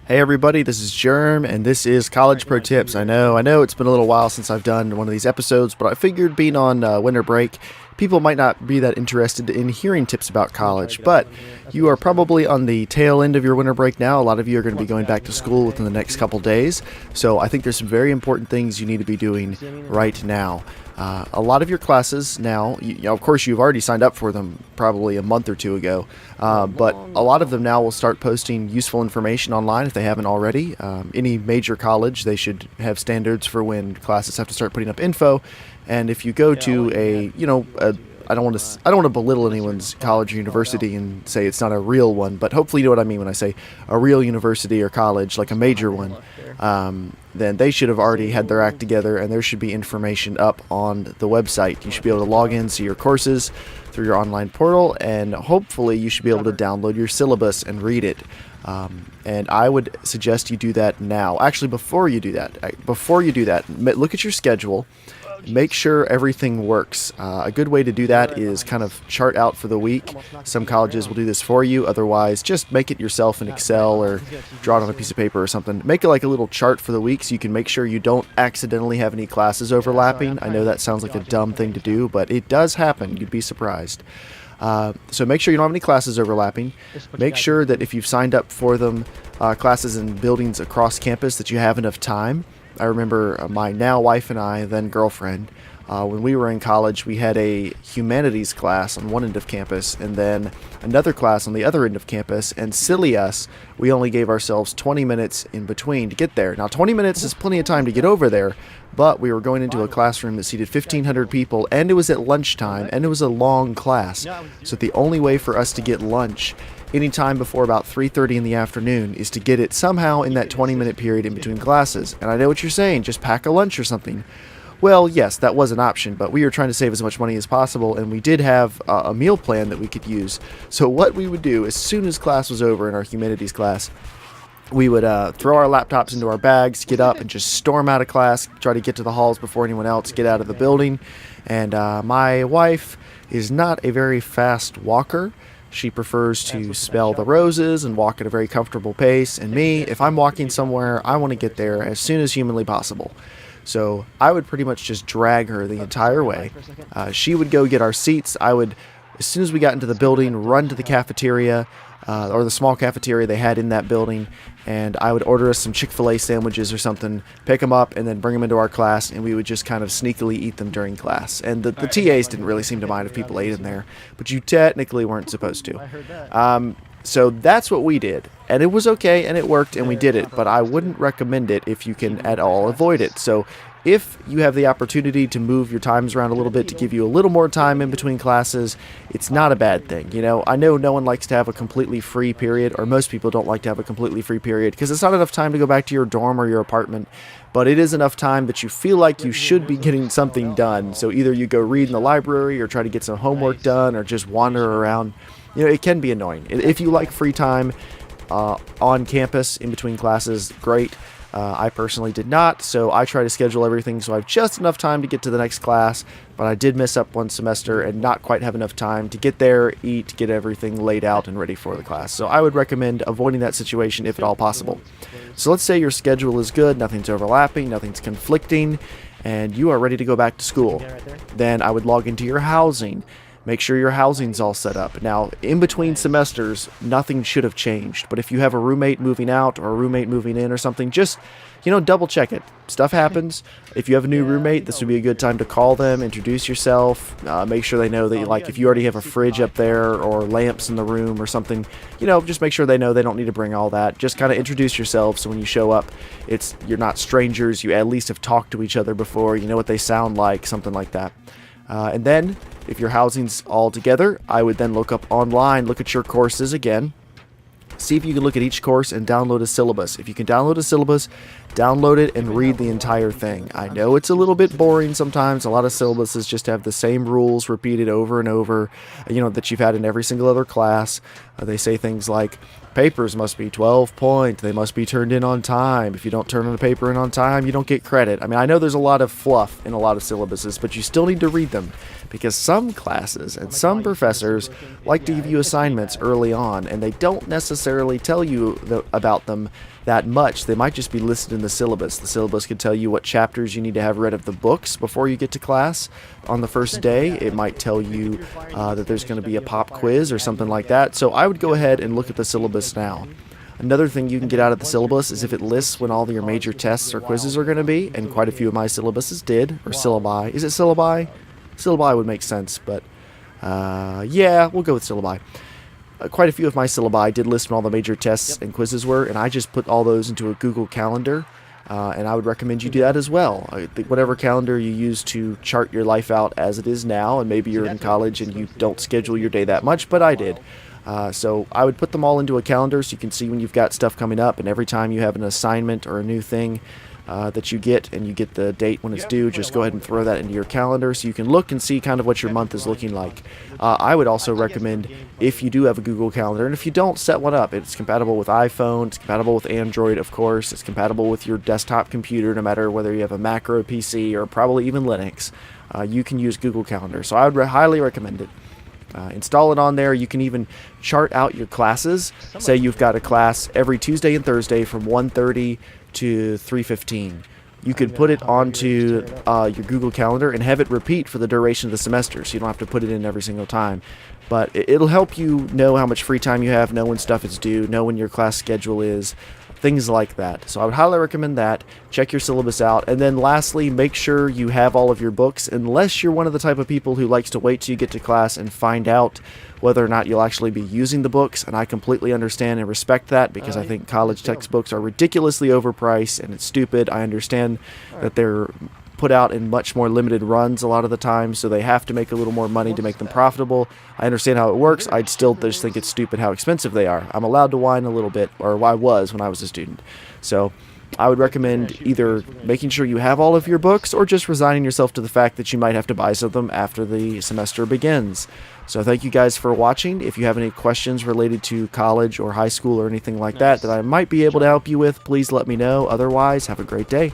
Hey everybody, this is Germ, and this is College Pro Tips. I know, it's been a little while since I've done one of these episodes, but I figured being on winter break, people might not be that interested in hearing tips about college, but you are probably on the tail end of your winter break now. A lot of you are going to be going back to school within the next couple days, so I think there's some very important things you need to be doing right now. A lot of your classes now, of course, you've already signed up for them probably a month or two ago, but a lot of them now will start posting useful information online if they haven't already. Any major college, they should have standards for when classes have to start putting up info. And if you go to I don't want to belittle anyone's college or university and say it's not a real one, but hopefully you know what I mean when I say a real university or college, like a major one. Then they should have already had their act together, and there should be information up on the website. You should be able to log in, see your courses through your online portal, and hopefully you should be able to download your syllabus and read it. And I would suggest you do that now. Actually, before you do that, look at your schedule. Make sure everything works. A good way to do that is kind of chart out for the week. Some colleges will do this for you. Otherwise, just make it yourself in Excel or draw it on a piece of paper or something. Make it like a little chart for the week so you can make sure you don't accidentally have any classes overlapping. I know that sounds like a dumb thing to do, but it does happen. You'd be surprised. So make sure you don't have any classes overlapping. Make sure that if you've signed up for them, classes in buildings across campus, that you have enough time. I remember my now wife and I, then girlfriend, when we were in college, we had a humanities class on one end of campus and then another class on the other end of campus, and silly us, we only gave ourselves 20 minutes in between to get there. Now 20 minutes is plenty of time to get over there, but we were going into a classroom that seated 1,500 people, and it was at lunchtime, and it was a long class. So the only way for us to get lunch anytime before about 3:30 in the afternoon is to get it somehow in that 20-minute period in between classes. And I know what you're saying, just pack a lunch or something. Well, yes, that was an option, but we were trying to save as much money as possible, and we did have a meal plan that we could use. So what we would do, as soon as class was over in our humanities class, we would throw our laptops into our bags, get up, and just storm out of class, try to get to the halls before anyone else, get out of the building. And my wife is not a very fast walker. She prefers to smell the roses and walk at a very comfortable pace. And me, if I'm walking somewhere, I want to get there as soon as humanly possible. So I would pretty much just drag her the entire way. She would go get our seats. I would, as soon as we got into the building, run to the cafeteria, or the small cafeteria they had in that building, and I would order us some Chick-fil-A sandwiches or something, pick them up, and then bring them into our class, and we would just kind of sneakily eat them during class. And the TAs didn't really seem to mind if people ate in there, but you technically weren't supposed to. So that's what we did, and it was okay, and it worked, and we did it, but I wouldn't recommend it if you can at all avoid it. So if you have the opportunity to move your times around a little bit to give you a little more time in between classes, it's not a bad thing. You know, I know no one likes to have a completely free period, or most people don't like to have a completely free period, because it's not enough time to go back to your dorm or your apartment, but it is enough time that you feel like you should be getting something done. So either you go read in the library, or try to get some homework done, or just wander around. You know, it can be annoying. If you like free time on campus in between classes, great. I personally did not, so I try to schedule everything so I have just enough time to get to the next class, but I did miss up one semester and not quite have enough time to get there, eat, get everything laid out and ready for the class. So I would recommend avoiding that situation if at all possible. So let's say your schedule is good, nothing's overlapping, nothing's conflicting, and you are ready to go back to school. Then I would log into your housing. Make sure your housing's all set up. Now, in between semesters, nothing should have changed. But if you have a roommate moving out or a roommate moving in or something, just, double check it. Stuff happens. If you have a new roommate, this would be a good time to call them, introduce yourself, make sure they know that, if you already have a fridge up there or lamps in the room or something, just make sure they know they don't need to bring all that. Just kind of introduce yourself so when you show up, you're not strangers. You at least have talked to each other before. You know what they sound like, something like that. And then, if your housing's all together, I would then look up online, look at your courses again, see if you can look at each course and download a syllabus. If you can download a syllabus, download it and read the entire thing. I know it's a little bit boring sometimes. A lot of syllabuses just have the same rules repeated over and over, that you've had in every single other class. They say things like, papers must be 12 point. They must be turned in on time. If you don't turn in a paper in on time, you don't get credit. I mean, I know there's a lot of fluff in a lot of syllabuses, but you still need to read them because some classes and some professors like to give you assignments early on, and they don't necessarily tell you about them that much. They might just be listed in the syllabus. The syllabus could tell you what chapters you need to have read of the books before you get to class on the first day. It might tell you that there's going to be a pop quiz or something like that. So I would go ahead and look at the syllabus now. Another thing you can get out of the syllabus is if it lists when all your major tests or quizzes are going to be, and quite a few of my syllabuses did, or syllabi. Is it syllabi? Syllabi would make sense, but yeah, we'll go with syllabi. Quite a few of my syllabi did list when all the major tests and quizzes were, and I just put all those into a Google Calendar, and I would recommend you do that as well. Whatever calendar you use to chart your life out as it is now, and maybe you're in college and you don't schedule your day that much, but I did. So I would put them all into a calendar so you can see when you've got stuff coming up, and every time you have an assignment or a new thing that you get, and you get the date when it's due, just go ahead and throw that into your calendar so you can look and see kind of what your month is looking like. I would also recommend, if you do have a Google Calendar, and if you don't, set one up. It's compatible with iPhone, it's compatible with Android, of course, it's compatible with your desktop computer, no matter whether you have a Mac or a PC, or probably even Linux. You can use Google Calendar, so I would highly recommend it. Install it on there. You can even chart out your classes. Say you've got a class every Tuesday and Thursday from 1:30 to 3:15. You could put it onto your Google Calendar and have it repeat for the duration of the semester, so you don't have to put it in every single time. But it'll help you know how much free time you have, know when stuff is due, know when your class schedule is, things like that. So I would highly recommend that. Check your syllabus out. And then lastly, make sure you have all of your books, unless you're one of the type of people who likes to wait till you get to class and find out whether or not you'll actually be using the books. And I completely understand and respect that, because I think college textbooks are ridiculously overpriced and it's stupid. I understand that they're put out in much more limited runs a lot of the time, so they have to make a little more money to make them profitable. I understand how it works. I'd still just think it's stupid how expensive they are. I'm allowed to whine a little bit, or I was when I was a student. So I would recommend either making sure you have all of your books, or just resigning yourself to the fact that you might have to buy some of them after the semester begins. So thank you guys for watching. If you have any questions related to college or high school or anything like that I might be able to help you with, please let me know. Otherwise, have a great day.